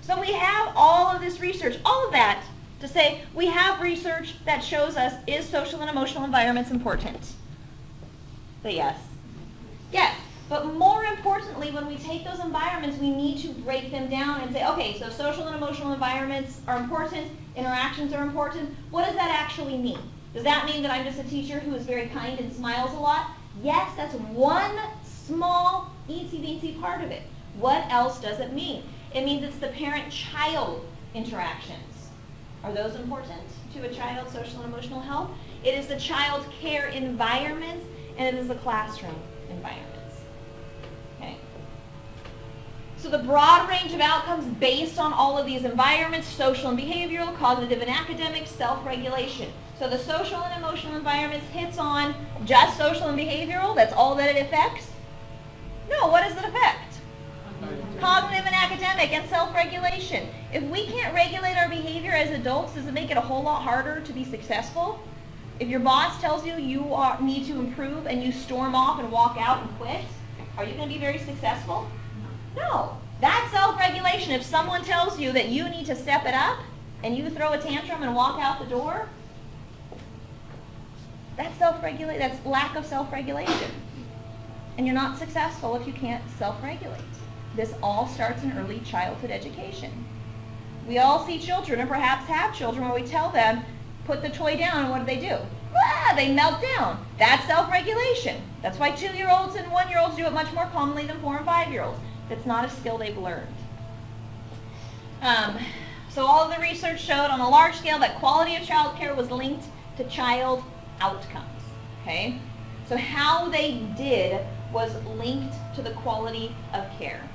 So we have all of this research, all of that, to say we have research that shows us, is social and emotional environments important? Say yes. Yes. But more importantly, when we take those environments, we need to break them down and say, okay, so social and emotional environments are important, interactions are important. What does that actually mean? Does that mean that I'm just a teacher who is very kind and smiles a lot? Yes, that's one small, eensy-weensy part of it. What else does it mean? It means it's the parent-child interactions. Are those important to a child's social and emotional health? It is the child care environments, and it is the classroom environments. Okay. So the broad range of outcomes based on all of these environments, social and behavioral, cognitive and academic, self-regulation. So the social and emotional environments hits on just social and behavioral, that's all that it affects? No, what does it affect? Cognitive and academic and self-regulation. If we can't regulate our behavior as adults, does it make it a whole lot harder to be successful? If your boss tells you need to improve and you storm off and walk out and quit, are you going to be very successful? No. That's self-regulation. If someone tells you that you need to step it up and you throw a tantrum and walk out the door, that's self-regulation. That's lack of self-regulation. And you're not successful if you can't self-regulate. This all starts in early childhood education. We all see children, and perhaps have children, where we tell them, put the toy down, and what do? Ah, they melt down. That's self-regulation. That's why 2-year-olds and 1-year-olds do it much more commonly than 4- and 5-year-olds. That's not a skill they've learned. So all of the research showed on a large scale that quality of child care was linked to child outcomes. Okay? So how they did was linked to the quality of care.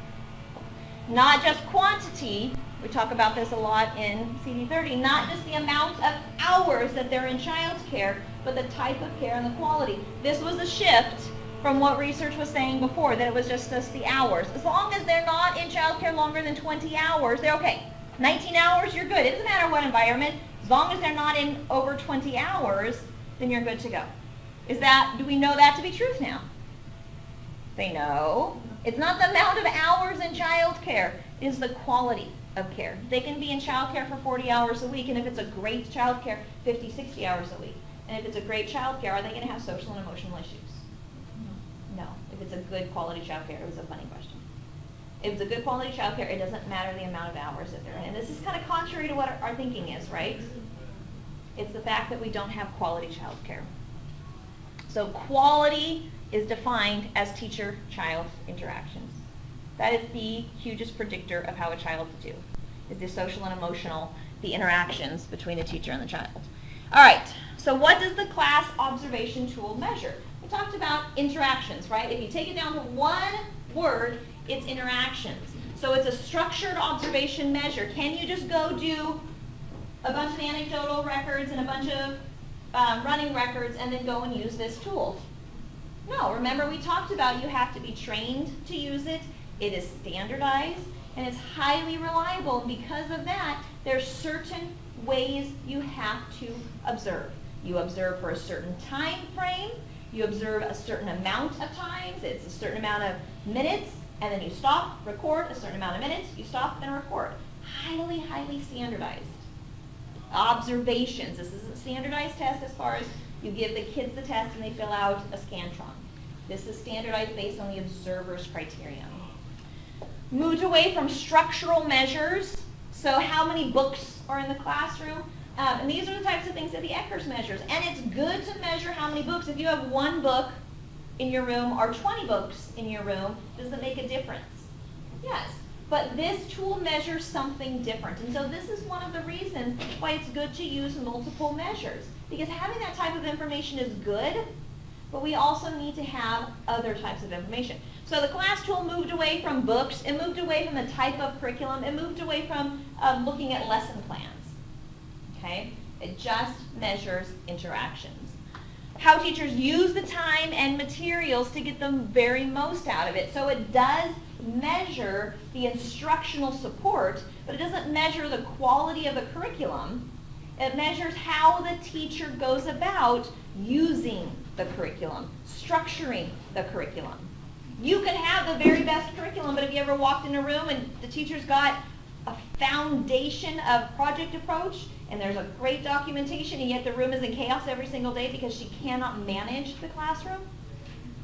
Not just quantity, we talk about this a lot in CD30, not just the amount of hours that they're in child care, but the type of care and the quality. This was a shift from what research was saying before, that it was just the hours. As long as they're not in child care longer than 20 hours, they're okay. 19 hours, you're good. It doesn't matter what environment. As long as they're not in over 20 hours, then you're good to go. Do we know that to be truth now? Say no. It's not the amount of hours in child care, it is the quality of care. They can be in child care for 40 hours a week, and if it's a great child care, 50, 60 hours a week. And if it's a great child care, are they going to have social and emotional issues? No. If it's a good quality child care, it was a funny question. If it's a good quality child care, it doesn't matter the amount of hours that they're in. And this is kind of contrary to what our thinking is, right? It's the fact that we don't have quality child care. So quality is defined as teacher-child interactions. That is the hugest predictor of how a child will do, is the social and emotional, the interactions between the teacher and the child. All right, so what does the class observation tool measure? We talked about interactions, right? If you take it down to one word, it's interactions. So it's a structured observation measure. Can you just go do a bunch of anecdotal records and a bunch of running records and then go and use this tool? No, remember we talked about you have to be trained to use it. It is standardized and it's highly reliable. And because of that, there's certain ways you have to observe. You observe for a certain time frame. You observe a certain amount of times. It's a certain amount of minutes, and then you stop, record a certain amount of minutes. You stop and record. Highly, highly standardized. Observations. This is a standardized test as far as you give the kids the test and they fill out a Scantron. This is standardized based on the observer's criterion. Moved away from structural measures. So how many books are in the classroom? And these are the types of things that the Eckers measures. And it's good to measure how many books. If you have 1 book in your room or 20 books in your room, does it make a difference? Yes. But this tool measures something different. And so this is one of the reasons why it's good to use multiple measures. Because having that type of information is good, but we also need to have other types of information. So the class tool moved away from books. It moved away from the type of curriculum. It moved away from looking at lesson plans. Okay? It just measures interactions. How teachers use the time and materials to get the very most out of it. So it does measure the instructional support, but it doesn't measure the quality of the curriculum. It measures how the teacher goes about using the curriculum, structuring the curriculum. You could have the very best curriculum, but have you ever walked in a room and the teacher's got 1,000 foundation of project approach, and there's a great documentation, and yet the room is in chaos every single day because she cannot manage the classroom?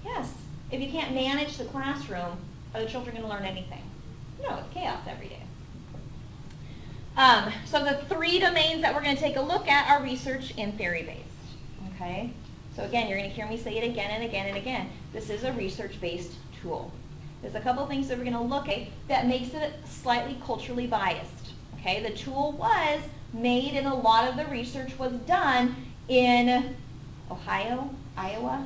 Yes. If you can't manage the classroom, are the children going to learn anything? No, it's chaos every day. So the 3 domains that we're going to take a look at are research and theory-based. Okay? So again, you're going to hear me say it again and again and again. This is a research-based tool. There's a couple things that we're going to look at that makes it slightly culturally biased. Okay? The tool was made and a lot of the research was done in Ohio, Iowa,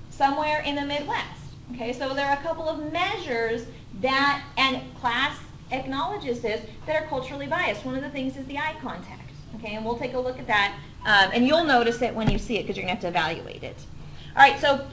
somewhere in the Midwest. Okay? So there are a couple of measures that, and class acknowledges this, that are culturally biased. One of the things is the eye contact. Okay? And we'll take a look at that. And you'll notice it when you see it because you're going to have to evaluate it. All right, so